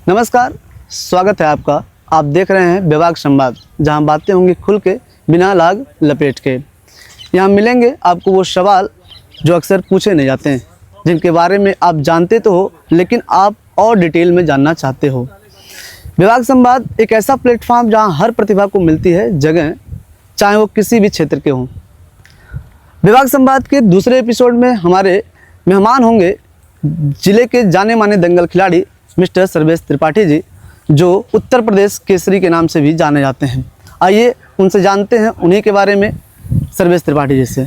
नमस्कार, स्वागत है आपका। आप देख रहे हैं विभाग संवाद, जहां बातें होंगी खुल के, बिना लाग लपेट के। यहां मिलेंगे आपको वो सवाल जो अक्सर पूछे नहीं जाते हैं, जिनके बारे में आप जानते तो हो लेकिन आप और डिटेल में जानना चाहते हो। विभाग संवाद एक ऐसा प्लेटफॉर्म जहां हर प्रतिभा को मिलती है जगह, चाहे वो किसी भी क्षेत्र के हों। विभाग संवाद के दूसरे एपिसोड में हमारे मेहमान होंगे जिले के जाने माने दंगल खिलाड़ी मिस्टर सर्वेश त्रिपाठी जी, जो उत्तर प्रदेश केसरी के नाम से भी जाने जाते हैं। आइए उनसे जानते हैं उन्हीं के बारे में, सर्वेश त्रिपाठी जी से।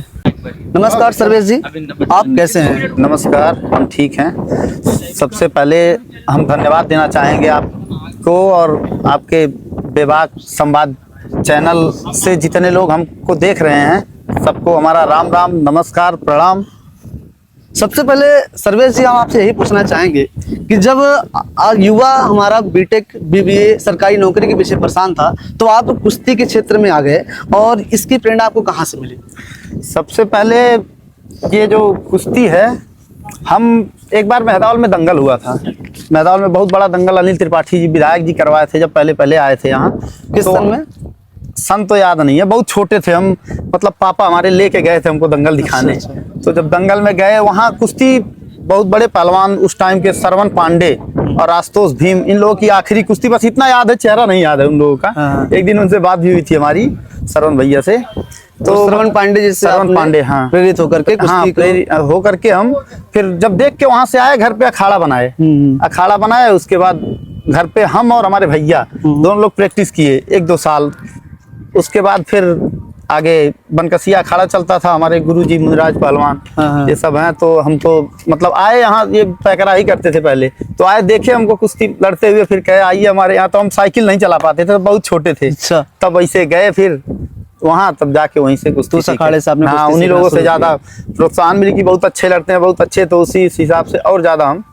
नमस्कार सर्वेश जी, आप कैसे हैं? नमस्कार, हम ठीक हैं। सबसे पहले हम धन्यवाद देना चाहेंगे आपको और आपके विभाग संवाद चैनल से जितने लोग हमको देख रहे हैं, सबको हमारा राम राम, नमस्कार, प्रणाम। सबसे पहले सर्वेश जी, हम आपसे यही पूछना चाहेंगे कि जब युवा हमारा बीटेक बीबीए सरकारी नौकरी के पीछे परेशान था, तो आप कुश्ती के क्षेत्र में आ गए, और इसकी प्रेरणा आपको कहाँ से मिली? सबसे पहले ये जो कुश्ती है, हम एक बार मेहदौल में दंगल हुआ था। मेहदौल में बहुत बड़ा दंगल अनिल त्रिपाठी जी विधायक जी करवाए थे, जब पहले आए थे यहाँ। किस सन में? सन तो याद नहीं है, बहुत छोटे थे हम, मतलब पापा हमारे लेके गए थे हमको दंगल दिखाने। अच्छा। तो जब दंगल में गए, वहाँ कुश्ती बहुत बड़े पहलवान उस टाइम के श्रवण पांडे और आशुतोष भीम, इन लोगों की आखिरी कुश्ती बस इतना याद है, चेहरा नहीं याद है उन लोगों का। हाँ। एक दिन उनसे बात भी हुई थी हमारी श्रवण भैया से। तो श्रवण पांडे जी से श्रवण पांडे, हाँ, प्रेरित होकर के प्रेरित होकर के हम फिर जब देख के वहां से आए, घर पे अखाड़ा बनाए। अखाड़ा बनाए, उसके बाद घर पे हम और हमारे भैया दोनों लोग प्रैक्टिस किए 1-2 साल। उसके बाद फिर आगे बनकसिया अखाड़ा चलता था, हमारे गुरुजी मुनिराज पहलवान, ये सब हैं। तो हम तो मतलब आए यहाँ, ये पैकरा ही करते थे पहले, तो आए देखे हमको कुश्ती लड़ते हुए, फिर कहे आइए हमारे यहाँ। तो हम साइकिल नहीं चला पाते थे, बहुत छोटे थे। अच्छा। तब ऐसे गए फिर वहाँ, तब जाके वहीं से कुश्ती अखाड़े से आपने हाँ, कुश्ती उन्हीं लोगों से सीखना ज्यादा प्रोत्साहन मिली कि बहुत अच्छे लड़ते हैं, बहुत अच्छे। तो उसी हिसाब से और ज्यादा हम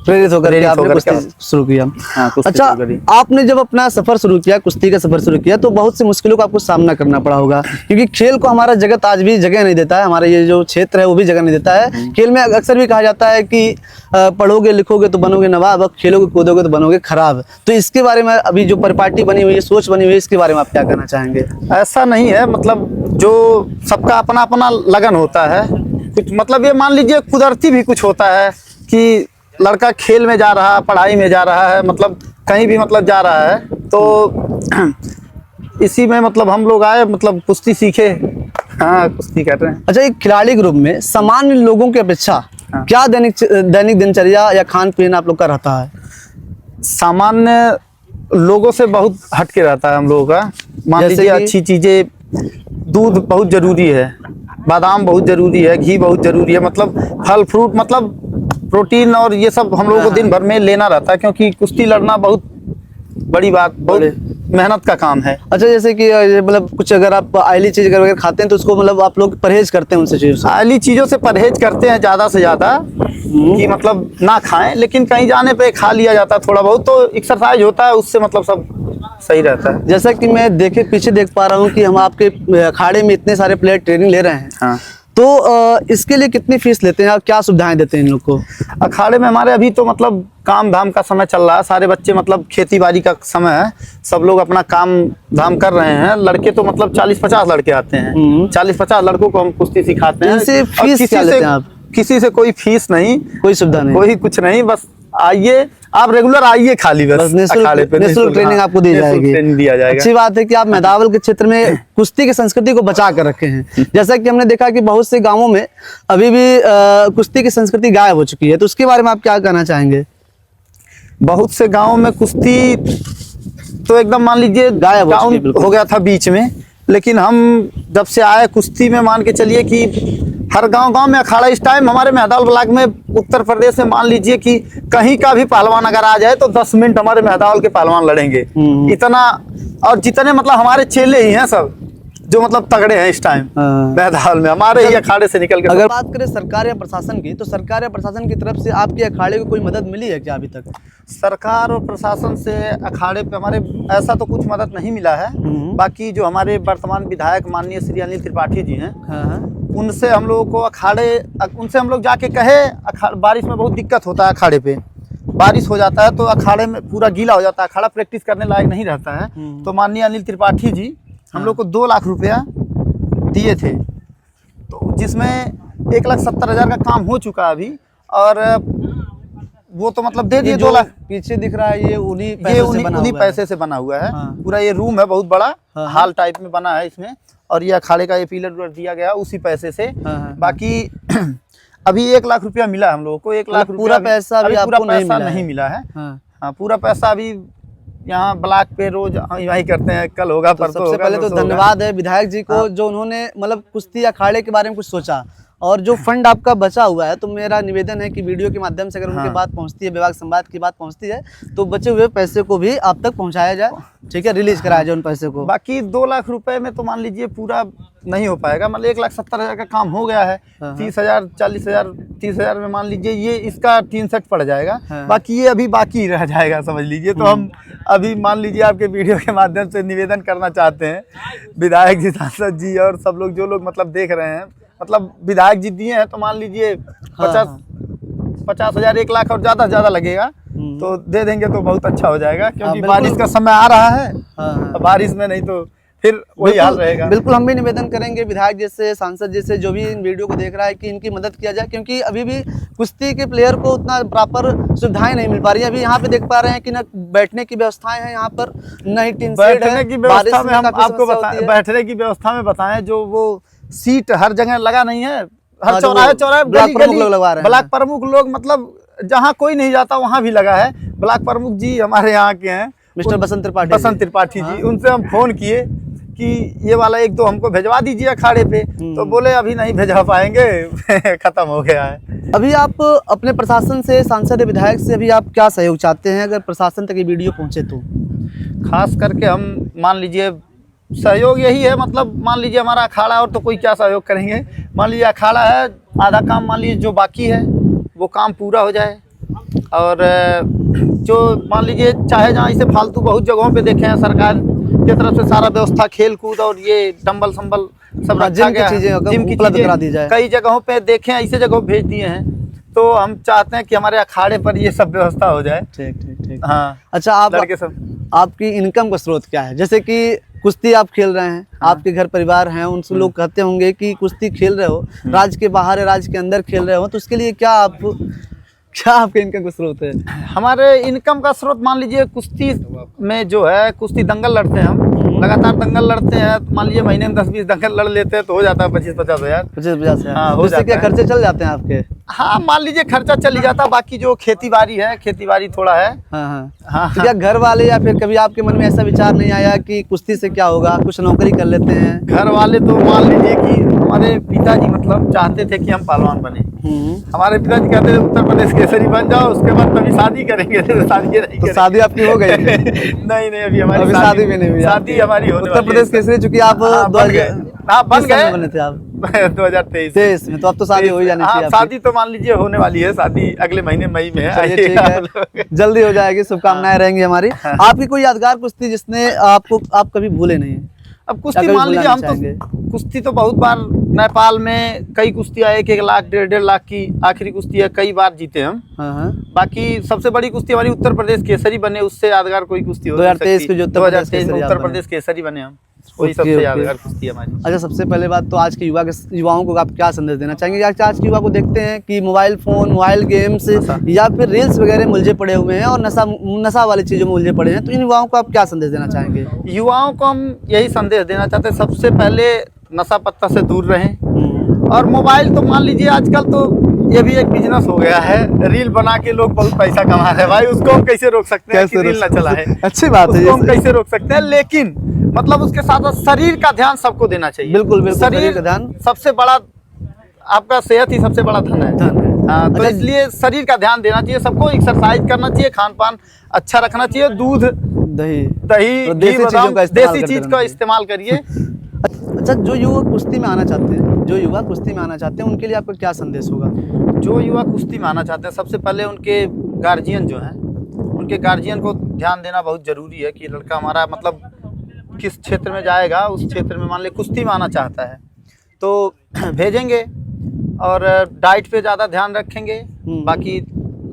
प्रेरित होकर के आपने कुश्ती शुरू किया। हाँ, अच्छा, आपने जब अपना सफर शुरू किया, कुश्ती का सफर शुरू किया, तो बहुत सी मुश्किलों का आपको सामना करना पड़ा होगा, क्योंकि खेल को हमारा जगत आज भी जगह नहीं देता है, हमारा ये जो क्षेत्र है वो भी जगह नहीं देता है। खेल में अक्सर भी कहा जाता है कि पढ़ोगे लिखोगे तो बनोगे नवाब, अब खेलोगे कूदोगे तो बनोगे खराब। तो इसके बारे में अभी जो परिपाटी बनी हुई है, सोच बनी हुई है, इसके बारे में आप क्या कहना चाहेंगे? ऐसा नहीं है, मतलब जो सबका अपना अपना लगन होता है कुछ, मतलब ये मान लीजिए कुदरती भी कुछ होता है कि लड़का खेल में जा रहा है, पढ़ाई में जा रहा है, मतलब कहीं भी मतलब जा रहा है। तो इसी में मतलब हम लोग आए, मतलब कुश्ती सीखे। हाँ, कुश्ती कर रहे हैं। अच्छा, एक खिलाड़ी ग्रुप में सामान्य लोगों की अपेक्षा क्या दैनिक दिनचर्या या खान पीन आप लोग का रहता है? सामान्य लोगों से बहुत हटके रहता है हम लोगों का। मान लीजिए अच्छी चीजें, दूध बहुत जरूरी है, बादाम बहुत जरूरी है, घी बहुत जरूरी है, मतलब फल फ्रूट, मतलब प्रोटीन और ये सब हम लोगों को दिन भर में लेना रहता है, क्योंकि कुश्ती लड़ना बहुत बड़ी बात, बहुत मेहनत का काम है। अच्छा, जैसे कि मतलब कुछ अगर आप ऑयली चीज अगर खाते हैं तो उसको मतलब आप लोग परहेज करते हैं उनसे चीजों से? ऑयली चीजों से परहेज करते हैं ज्यादा से ज्यादा, कि मतलब ना खाएं, लेकिन कहीं जाने पे खा लिया जाता है थोड़ा बहुत, तो एक्सरसाइज होता है उससे, मतलब सब सही रहता है। जैसा कि मैं पीछे देख पा रहा हूँ कि हम आपके अखाड़े में इतने सारे प्लेयर ट्रेनिंग ले रहे हैं। हाँ। तो इसके लिए कितनी फीस लेते हैं और क्या सुविधाएं देते हैं इन लोग को? अखाड़े में हमारे अभी तो मतलब काम धाम का समय चल रहा है, सारे बच्चे मतलब खेती बाड़ी का समय है, सब लोग अपना काम धाम कर रहे हैं। लड़के तो मतलब 40-50 लड़के आते हैं, 40-50 लड़कों को हम कुश्ती सिखाते हैं। फीस क्या लेते हैं आप? किसी से कोई फीस नहीं, कोई सुविधा नहीं, कोई कुछ नहीं, बस आइए, आप रेगुलर आइए, खाली बस अखाड़े पे निःशुल्क ट्रेनिंग आपको दी जाएगी। दिया जाएगा। अच्छी बात है कि आप मेहदौल के क्षेत्र में कुश्ती की संस्कृति को बचा कर रखे हैं। जैसा कि हमने देखा कि बहुत से गांवों में अभी भी कुश्ती की संस्कृति गायब हो चुकी है, तो उसके बारे में आप क्या कहना चाहेंगे? बहुत से गाँवों में कुश्ती तो एकदम मान लीजिए गायब हो गया था बीच में, लेकिन हम जब से आए कुश्ती में, मान के चलिए कि हर गांव में अखाड़ा। इस टाइम हमारे मेहदौल ब्लॉक में, उत्तर प्रदेश में मान लीजिए कि कहीं का भी पहलवान अगर आ जाए तो 10 मिनट हमारे मेहदौल के पहलवान लड़ेंगे, इतना। और जितने मतलब हमारे चेले ही हैं सब, जो मतलब तगड़े हैं इस टाइम मेहदौल में, हमारे ही अखाड़े से निकल के। अगर बात करें सरकार या प्रशासन की, तो सरकार या प्रशासन की तरफ से आपके अखाड़े को कोई मदद मिली है क्या अभी तक? सरकार और प्रशासन से अखाड़े पे हमारे ऐसा तो कुछ मदद नहीं मिला है। बाकी जो हमारे वर्तमान विधायक माननीय श्री अनिल त्रिपाठी जी हैं, उनसे हम लोगों को उनसे हम लोग जाके कहे, बारिश में बहुत दिक्कत होता है अखाड़े पे, बारिश हो जाता है तो अखाड़े में पूरा गीला हो जाता है, अखाड़ा प्रैक्टिस करने लायक नहीं रहता है। तो माननीय अनिल त्रिपाठी जी हम लोग को 2 लाख रुपया दिए थे, तो जिसमें 1,70,000 का काम हो चुका है अभी। और वो तो मतलब दे दिए 2 लाख। पीछे दिख रहा है ये उन्हीं पैसे से बना हुआ है। हाँ। पूरा ये रूम है बहुत बड़ा, हाँ। हॉल टाइप में बना है इसमें, और ये अखाड़े का ये पिलर विलर दिया गया उसी पैसे से। हाँ। बाकी अभी 1 लाख रुपया मिला हम लोगों को। 1 लाख रुपया पूरा पैसा अभी पूरा आपको पैसा नहीं नहीं मिला है। हाँ। हाँ, पूरा पैसा अभी यहाँ ब्लॉक पे रोज यही करते हैं, कल होगा तो परसों सबसे होगा, पहले तो परसों होगा। धन्यवाद है विधायक जी को, जो उन्होंने मतलब कुश्ती अखाड़े के बारे में कुछ सोचा, और जो फंड आपका बचा हुआ है, तो मेरा निवेदन है कि वीडियो के माध्यम से अगर उनकी बात पहुंचती है, विभाग संवाद की बात पहुंचती है, तो बचे हुए पैसे को भी आप तक पहुंचाया जाए, ठीक है, रिलीज कराया जाए उन पैसे को। बाकी 2 लाख रुपए में तो मान लीजिए पूरा नहीं हो पाएगा, मतलब 1,70,000 का काम हो गया है। 30,000 40,000 30,000 में मान लीजिए ये इसका 3 सेट पड़ जाएगा। बाकी ये अभी बाकी रह जाएगा समझ लीजिए। तो हम अभी मान लीजिए आपके वीडियो के माध्यम से निवेदन करना चाहते हैं, विधायक जी, सांसद जी और सब लोग जो लोग मतलब देख रहे हैं, मतलब विधायक जी दिए हैं तो मान लीजिए 50,000 1 लाख और ज़्यादा से ज़्यादा लगेगा तो दे देंगे तो बहुत अच्छा हो जाएगा, क्योंकि बारिश का समय आ रहा है। बारिश में नहीं तो फिर वही हाल रहेगा। बिल्कुल हम भी निवेदन करेंगे विधायक जैसे, सांसद जैसे, जो भी इन वीडियो को देख रहा है, कि इनकी मदद किया जाए, क्योंकि अभी भी कुश्ती के प्लेयर को उतना प्रॉपर सुविधाएं नहीं मिल पा रही है। अभी यहाँ पे देख पा रहे हैं कि न बैठने की व्यवस्थाएं हैं यहाँ पर, न ही टीन शेड है। बैठने की व्यवस्था में हम आपको बताएं, बैठने की व्यवस्था में बताएं, जो वो सीट हर जगह लगा नहीं है, हर चौराहे ब्लॉक प्रमुख लोग मतलब जहाँ कोई नहीं जाता वहाँ भी लगा है। ब्लॉक प्रमुख जी हमारे यहाँ के हैं, मिस्टर बसंत त्रिपाठी जी। उनसे हम फोन किए कि ये वाला 1-2 हमको भेजवा दीजिए अखाड़े पे, तो बोले अभी नहीं भेजवा पाएंगे खत्म हो गया है। अभी आप अपने प्रशासन से, सांसद विधायक से अभी आप क्या सहयोग चाहते हैं, अगर प्रशासन तक ये वीडियो पहुंचे तो? खास करके हम मान लीजिए सहयोग यही है, मतलब मान लीजिए हमारा अखाड़ा, और तो कोई क्या सहयोग करेंगे। मान लीजिए अखाड़ा है, आधा काम मान लीजिए जो बाकी है वो काम पूरा हो जाए, और जो मान लीजिए चाहे जहाँ इसे फालतू बहुत जगहों पे देखे हैं सरकार की तरफ से सारा व्यवस्था, खेल कूद और ये डंबल संबल सब रखा गया है, जिम की चीजें करा दी जाए, कई जगहों पे देखे हैं, ऐसे जगहों भेज दिए हैं। तो हम चाहते हैं कि हमारे अखाड़े पर ये सब व्यवस्था हो जाए। ठीक। हाँ। अच्छा, आपकी इनकम का स्रोत क्या है? जैसे कि कुश्ती आप खेल रहे हैं, आपके घर परिवार हैं, उनसे लोग कहते होंगे कि कुश्ती खेल रहे हो, राज्य के बाहर है, राज्य के अंदर खेल रहे हो, तो उसके लिए क्या आपके इनकम का स्रोत है? हमारे इनकम का स्रोत मान लीजिए कुश्ती में जो है, कुश्ती दंगल लड़ते हैं हम, लगातार दंगल लड़ते हैं। तो मान लीजिए महीने में 10-20 दंगल लड़ लेते हैं तो हो जाता है 25-50 हज़ार। 50 हज़ार। हाँ, हो जाता है। क्या खर्चे चल जाते हैं आपके? हाँ, मान लीजिए खर्चा चल ही जाता। बाकी जो खेती बाड़ी थोड़ा है। हाँ। तो क्या घर वाले या फिर कभी आपके मन में ऐसा विचार नहीं आया कि कुश्ती से क्या होगा, कुछ नौकरी कर लेते हैं? घर वाले तो मान लीजिए कि हमारे पिताजी मतलब चाहते थे कि हम पहलवान बने। हमारे पिताजी कहते थे उत्तर प्रदेश केसरी बन जाओ, उसके बाद तभी शादी करेंगे। तो शादी आपकी हो गई? नहीं, अभी हमारी शादी भी नहीं हुई। शादी हमारी उत्तर प्रदेश केसरी, चूंकि आप बन गए बने थे आप 2023 में, तो अब तो शादी हो ही जानी चाहिए। शादी तो मान लीजिए होने वाली है, शादी अगले महीने मई में है। ठीक है, जल्दी हो जाएगी, शुभकामनाएं रहेंगी हमारी। आपकी कोई यादगार कुश्ती जिसने आप कभी भूले नहीं? अब कुश्ती मान लीजिए हम तो कुश्ती तो बहुत बार नेपाल में कई कुश्तियाँ 1-1 लाख 1.5 लाख की आखिरी कुश्ती है, कई बार जीते हम। बाकी सबसे बड़ी कुश्ती हमारी उत्तर प्रदेश केसरी बने, उससे यादगार कोई कुश्ती हो 2023 में, जो 2023 में उत्तर प्रदेश केसरी बने हम, वही सबसे यादगार कुश्ती हमारी। अच्छा, सबसे पहले बात तो आज के युवाओं को आप क्या संदेश देना चाहेंगे? आज के युवा को देखते हैं कि मोबाइल फोन, मोबाइल गेम्स या फिर रील्स वगैरह मुलझे पड़े हुए हैं और नशा वाली चीज़ों में उलझे पड़े हैं, तो इन युवाओं को आप क्या संदेश देना चाहेंगे? युवाओं को हम यही संदेश देना चाहते हैं, सबसे पहले नशा पत्ता से दूर रहें। और मोबाइल तो मान लीजिए आजकल तो ये भी एक बिजनेस हो गया है, रील बना के लोग बहुत पैसा कमा रहे हैं भाई, उसको हम कैसे रोक सकते हैं कि रील ना चलाए? अच्छी बात है, हम कैसे रोक सकते हैं, लेकिन मतलब उसके साथ शरीर का ध्यान सबको देना चाहिए। बिल्कुल शरीर का ध्यान सबसे बड़ा, आपका सेहत ही सबसे बड़ा धन है। हाँ, तो इसलिए शरीर का ध्यान देना चाहिए सबको, एक्सरसाइज करना चाहिए, खान पान अच्छा रखना चाहिए, दूध दही देसी चीज का इस्तेमाल करिए। अच्छा, जो युवा कुश्ती में आना चाहते हैं उनके लिए आपका क्या संदेश होगा? जो युवा कुश्ती में आना चाहते हैं, सबसे पहले उनके गार्जियन जो हैं, उनके गार्जियन को ध्यान देना बहुत ज़रूरी है कि लड़का हमारा मतलब किस क्षेत्र में जाएगा, उस क्षेत्र में मान ले कुश्ती में आना चाहता है तो भेजेंगे, और डाइट पे ज़्यादा ध्यान रखेंगे। बाकी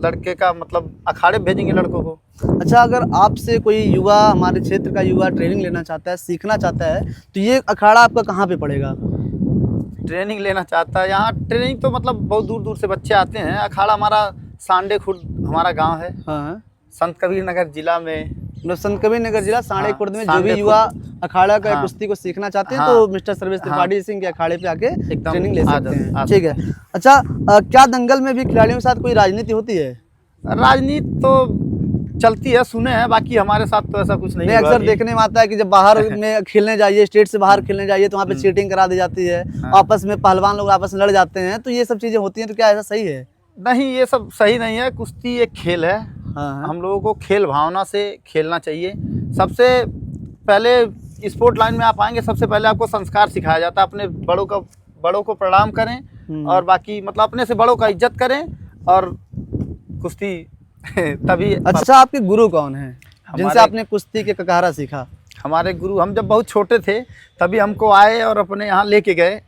लड़के का मतलब अखाड़े भेजेंगे लड़कों को। अच्छा, अगर आपसे कोई युवा, हमारे क्षेत्र का युवा ट्रेनिंग लेना चाहता है, सीखना चाहता है, तो ये अखाड़ा आपका कहाँ पे पड़ेगा? ट्रेनिंग लेना चाहता है यहाँ ट्रेनिंग तो मतलब बहुत दूर दूर से बच्चे आते हैं। अखाड़ा हमारा सांडे खुर्द हमारा गांव है, हाँ, संत कबीर नगर जिला में। मतलब संत कबीर नगर जिला सांडे हाँ, खुर्द में जो सांडे भी युवा अखाड़ा का हाँ, कुश्ती को सीखना चाहते हैं हाँ, तो मिस्टर सर्वेश हाँ, त्रिपाठी सिंह के अखाड़े पे आके एकदम ट्रेनिंग ले आ सकते हैं। आ ठीक है। अच्छा, क्या दंगल में भी खिलाड़ियों के साथ कोई राजनीति होती है? राजनीति तो चलती है, सुने हैं, बाकी हमारे साथ तो ऐसा कुछ नहीं नहीं, हुआ अक्सर अभी। देखने में आता है कि जब बाहर में खेलने जाइए, स्टेट से बाहर खेलने जाइए तो वहाँ पे चीटिंग करा दी जाती है, आपस में पहलवान लोग आपस में लड़ जाते हैं, तो ये सब चीजें होती हैं, तो क्या ऐसा सही है? नहीं, ये सब सही नहीं है। कुश्ती एक खेल है, हाँ, हम लोगों को खेल भावना से खेलना चाहिए। सबसे पहले स्पोर्ट लाइन में आप आएंगे, सबसे पहले आपको संस्कार सिखाया जाता है। अपने बड़ों को प्रणाम करें और बाकी मतलब अपने से बड़ों का इज्जत करें और कुश्ती तभी। अच्छा, आपके गुरु कौन है जिनसे आपने कुश्ती के ककारा सीखा? हमारे गुरु, हम जब बहुत छोटे थे तभी हमको आए और अपने यहाँ लेके गए।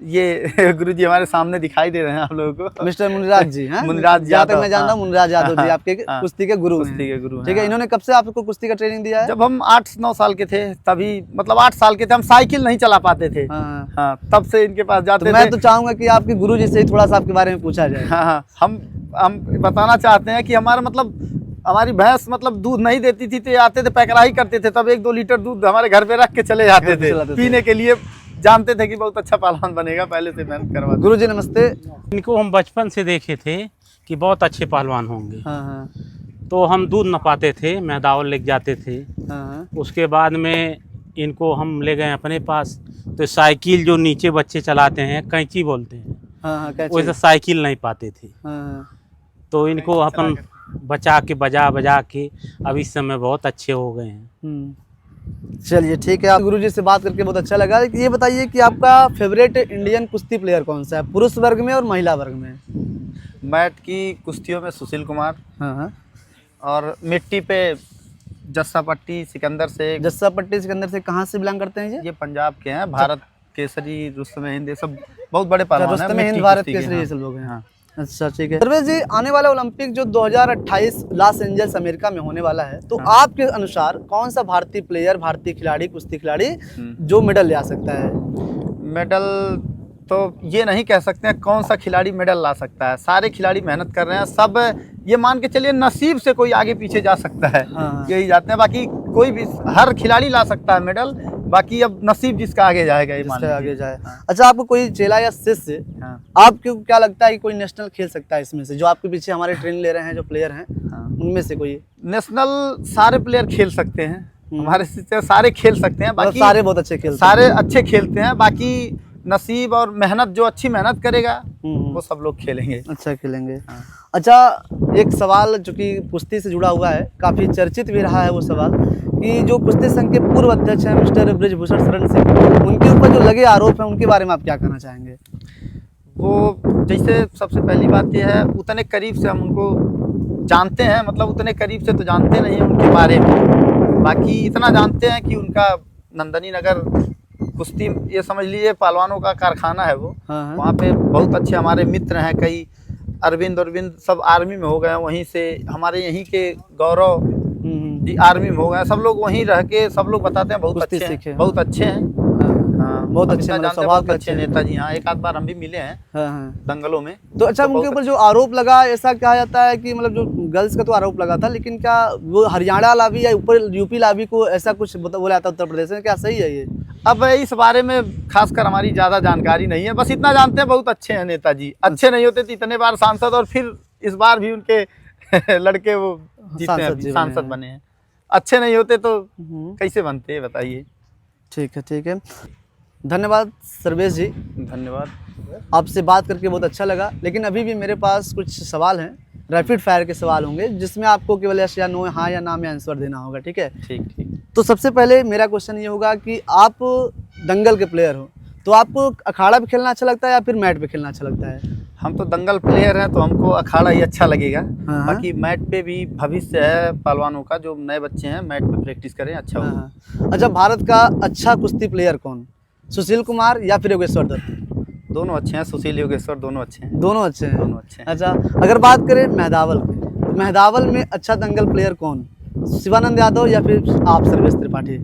ये गुरुजी हमारे सामने दिखाई दे रहे हैं आप लोगों को, मिस्टर मुनिराज जी हैं? मुनिराज जहाँ तक यादव, मैं जानता हूँ मुनिराज यादव जी आपके हाँ, कुश्ती के गुरु कुश्ती के गुरु हैं। ठीक है। इन्होंने कब से आपको कुश्ती का ट्रेनिंग दिया है? जब हम 8-9 साल के थे तभी, मतलब 8 साल के थे, हम साइकिल नहीं चला पाते थे। हाँ, हाँ, तब से इनके पास जाते तो थे। मैं तो चाहूंगा कि आपके गुरु जी से ही थोड़ा सा आपके बारे में पूछा जाए। हाँ, हम बताना चाहते हैं कि हमारा मतलब हमारी भैंस मतलब दूध नहीं देती थी, तो ये आते थे, पैकराही करते थे, तब 1-2 लीटर दूध हमारे घर पे रख के चले जाते थे पीने के लिए। जानते थे कि बहुत अच्छा पहलवान बनेगा, पहले से मेहनत करवा। गुरु जी नमस्ते। इनको हम बचपन से देखे थे कि बहुत अच्छे पहलवान होंगे, हाँ, हाँ, तो हम दूध न पाते थे, मैदावल लेके जाते थे। हाँ, उसके बाद में इनको हम ले गए अपने पास, तो साइकिल जो नीचे बच्चे चलाते हैं, कैंची बोलते हैं, हाँ, वैसे साइकिल नहीं पाते थे, हाँ, तो इनको अपन बचा के बजा के अब इस समय बहुत अच्छे हो गए हैं। चलिए ठीक है। आप गुरु जी से बात करके बहुत अच्छा लगा। ये बताइए कि आपका फेवरेट इंडियन कुश्ती प्लेयर कौन सा है, पुरुष वर्ग में और महिला वर्ग में? मैट की कुश्तियों में सुशील कुमार, हाँ, हाँ। और मिट्टी पे जस्सा पट्टी सिकंदर से। जस्सा पट्टी सिकंदर से कहाँ से बिलोंग करते हैं ये पंजाब के हैं, भारत केसरी, रुस्तम हिंद, ये सब बहुत बड़े पहलवान हैं। रुस्तम हिंद, मिट्टी भारत कुश्ती के, केसरी, ये हाँ। सब लोग हैं। हाँ। अच्छा ठीक है। सर्वेश जी, आने वाला ओलंपिक जो 2028 लॉस एंजल्स अमेरिका में होने वाला है, तो आपके अनुसार कौन सा भारतीय प्लेयर, भारतीय खिलाड़ी, कुश्ती खिलाड़ी जो मेडल ले आ सकता है? मेडल तो ये नहीं कह सकते हैं कौन सा खिलाड़ी मेडल ला सकता है। सारे खिलाड़ी मेहनत कर रहे हैं, सब ये मान के चलिए नसीब से कोई आगे पीछे जा सकता है। हाँ। यही जाते हैं, बाकी कोई भी, हर खिलाड़ी ला सकता है मेडल, बाकी अब नसीब जिसका आगे जाएगा, ये मान जिसका लीजिए। आगे जाए। अच्छा, आपको कोई चेला या शिष्य हाँ। आपको क्या लगता है कि कोई नेशनल खेल सकता है इसमें से, जो आपके पीछे हमारे ट्रेनिंग ले रहे हैं जो प्लेयर हैं, हाँ। उनमें से कोई? नेशनल सारे प्लेयर खेल सकते हैं, हमारे शिष्य सारे खेल सकते हैं, बाकी सारे बहुत अच्छे खेलते हैं। सारे अच्छे खेलते हैं, बाकी नसीब और मेहनत, जो अच्छी मेहनत करेगा वो सब लोग खेलेंगे, अच्छा खेलेंगे। हाँ। अच्छा, एक सवाल जो कि कुश्ती से जुड़ा हुआ है, काफ़ी चर्चित भी रहा है वो सवाल, कि जो कुश्ती संघ के पूर्व अध्यक्ष हैं मिस्टर बृजभूषण शरण सिंह, उनके ऊपर जो लगे आरोप हैं, उनके बारे में आप क्या कहना चाहेंगे? वो जैसे सबसे पहली बात ये है, उतने करीब से हम उनको जानते हैं, मतलब उतने करीब से तो जानते नहीं हैं उनके बारे में, बाकी इतना जानते हैं कि उनका नंदनी नगर कुश्ती, ये समझ लीजिए पहलवानों का कारखाना है वो। हाँ। वहाँ पे बहुत अच्छे हमारे मित्र हैं, कई अरविंद सब आर्मी में हो गए, वहीं से हमारे यहीं के गौरव जी आर्मी में हो गए, सब लोग वहीं रह के सब लोग बताते हैं बहुत कुश्ती अच्छे सीखे हैं, हैं। बहुत अच्छे हैं। हाँ, बहुत हम अच्छे, इतना मतलब जानते हैं, स्वभाव बहुत के अच्छे अच्छे नेताजी। हाँ, एक आध बार हम भी मिले हैं हाँ। दंगलों में। तो अच्छा, उनके ऊपर जो आरोप लगा, ऐसा कहा जाता है कि मतलब जो गर्ल्स का तो आरोप लगा था, लेकिन क्या वो हरियाणा लावी या ऊपर यूपी लावी को ऐसा कुछ बोला था उत्तर प्रदेश में, क्या सही है ये? अब इस बारे में खासकर हमारी ज़्यादा जानकारी नहीं है, बस इतना जानते हैं बहुत अच्छे हैं नेताजी। अच्छे नहीं होते तो इतने बार सांसद, और फिर इस बार भी उनके लड़के वो जीते हैं, सांसद बने हैं। अच्छे नहीं होते तो कैसे बनते हैं बताइए। ठीक है, ठीक है। धन्यवाद सर्वेश जी, धन्यवाद। आपसे बात करके बहुत अच्छा लगा, लेकिन अभी भी मेरे पास कुछ सवाल हैं, रैपिड फायर के सवाल होंगे, जिसमें आपको केवल यस या नो, हाँ या ना में आंसर देना होगा, ठीक है? ठीक ठीक। तो सबसे पहले मेरा क्वेश्चन ये होगा कि आप दंगल के प्लेयर हो, तो आपको अखाड़ा पे खेलना अच्छा लगता है या फिर मैट पे खेलना अच्छा लगता है? हम तो दंगल प्लेयर हैं, तो हमको अखाड़ा ही अच्छा लगेगा। हाँ। बाकी मैट पे भी भविष्य है पहलवानों का, जो नए बच्चे हैं मैट पे प्रैक्टिस करें, अच्छा होगा। हाँ। अच्छा, भारत का अच्छा कुश्ती प्लेयर कौन, सुशील कुमार या फिर योगेश्वर दत्त? दोनों अच्छे हैं, सुशील योगेश्वर दोनों अच्छे हैं। दोनों अच्छे हैं। दोनों अच्छे हैं। अच्छा, अगर बात करें मेहदावल की, तो मेहदावल में अच्छा दंगल प्लेयर कौन, शिवानंद यादव या फिर आप सर्वेश त्रिपाठी?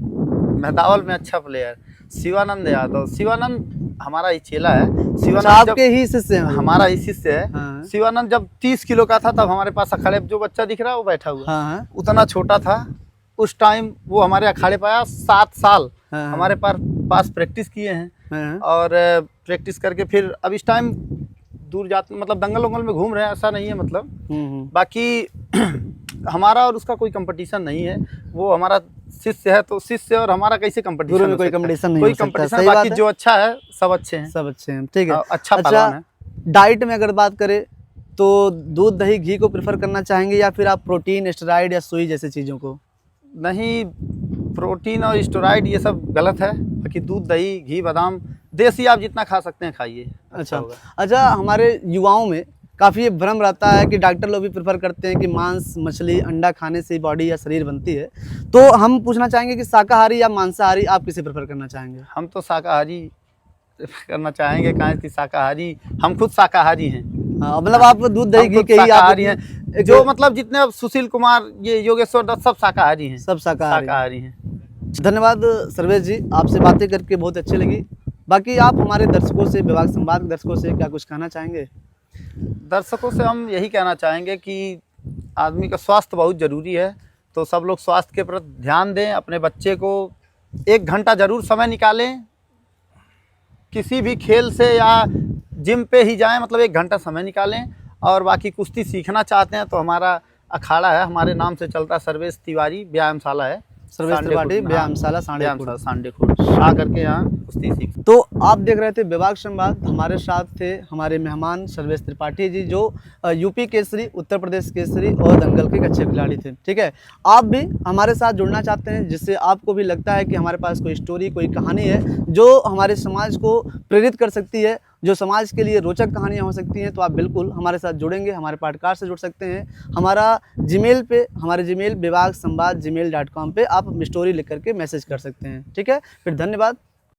मेहदावल में अच्छा प्लेयर शिवानंद यादव। शिवानंद हमारा ही चेला है। अच्छा, शिवानंद आपके ही शिष्य हैं? हमारा ही शिष्य है। हाँ। शिवानंद जब 30 किलो का था तब हमारे पास अखाड़े जो बच्चा दिख रहा है वो बैठा हुआ, हाँ हाँ उतना छोटा था उस टाइम। वो हमारे अखाड़े पे आया, 7 साल हाँ। हमारे पास प्रैक्टिस किए हैं। हाँ। और प्रैक्टिस करके फिर अब इस टाइम दूर जाते, मतलब दंगल वंगल में घूम रहे हैं, ऐसा नहीं है मतलब। बाकी हमारा और उसका कोई कंपटीशन नहीं है। वो हमारा शिष्य है तो शिष्य और हमारा कैसे कंपटीशन? गुरु में कोई कंपटीशन नहीं कोई हो सकता, कंपटीशन। सही बाकी बात है। जो अच्छा है सब अच्छे हैं। सब अच्छे हैं, ठीक है। अच्छा पहलवान है। डाइट में अगर बात करें तो दूध दही घी को प्रेफर करना चाहेंगे या फिर आप प्रोटीन, स्टेरॉइड या सुई जैसी चीज़ों को? नहीं, प्रोटीन और स्टेरॉइड ये सब गलत है। बाकी दूध दही घी बादाम देसी आप जितना खा सकते हैं खाइए। अच्छा होगा। अच्छा, हमारे युवाओं में काफ़ी ये भ्रम रहता है कि डॉक्टर लोग भी प्रेफर करते हैं कि मांस मछली अंडा खाने से बॉडी या शरीर बनती है। तो हम पूछना चाहेंगे कि शाकाहारी या मांसाहारी आप किसे प्रेफर करना चाहेंगे? हम तो शाकाहारी करना चाहेंगे, कहें कि शाकाहारी, हम खुद शाकाहारी हैं। हाँ, मतलब आप दूध दही हम घी खुद के ही आप शाकाहारी हैं। जो मतलब जितने अब सुशील कुमार, ये योगेश्वर दत्त सब शाकाहारी हैं। सब शाकाहारी। शाकाहारी हैं। धन्यवाद सर्वेश जी, आपसे बातें करके बहुत अच्छी लगी। बाकी आप हमारे दर्शकों से, विभाग संवाद दर्शकों से क्या कुछ कहना चाहेंगे? दर्शकों से हम यही कहना चाहेंगे कि आदमी का स्वास्थ्य बहुत ज़रूरी है, तो सब लोग स्वास्थ्य के प्रति ध्यान दें। अपने बच्चे को 1 घंटा ज़रूर समय निकालें, किसी भी खेल से या जिम पे ही जाएं, मतलब 1 घंटा समय निकालें। और बाकी कुश्ती सीखना चाहते हैं तो हमारा अखाड़ा है, हमारे नाम से चलता है, सर्वेश तिवारी व्यायामशाला है। सर्वेश त्रिपाठी व्यायामशाला सांडेखुर आ करके यहाँ कुश्ती सीख। तो आप देख रहे थे विभाग संवाद, हमारे साथ थे हमारे मेहमान सर्वेश त्रिपाठी जी, जो यूपी केसरी, उत्तर प्रदेश केसरी और दंगल के अच्छे खिलाड़ी थे। ठीक है, आप भी हमारे साथ जुड़ना चाहते हैं, जिससे आपको भी लगता है कि हमारे पास कोई स्टोरी, कोई कहानी है जो हमारे समाज को प्रेरित कर सकती है, जो समाज के लिए रोचक कहानियाँ हो सकती हैं, तो आप बिल्कुल हमारे साथ जुड़ेंगे, हमारे पॉडकास्ट से जुड़ सकते हैं। हमारा जीमेल पे, हमारे जीमेल vivagsambad@gmail.com पे आप स्टोरी लिख करके मैसेज कर सकते हैं। ठीक है, फिर धन्यवाद।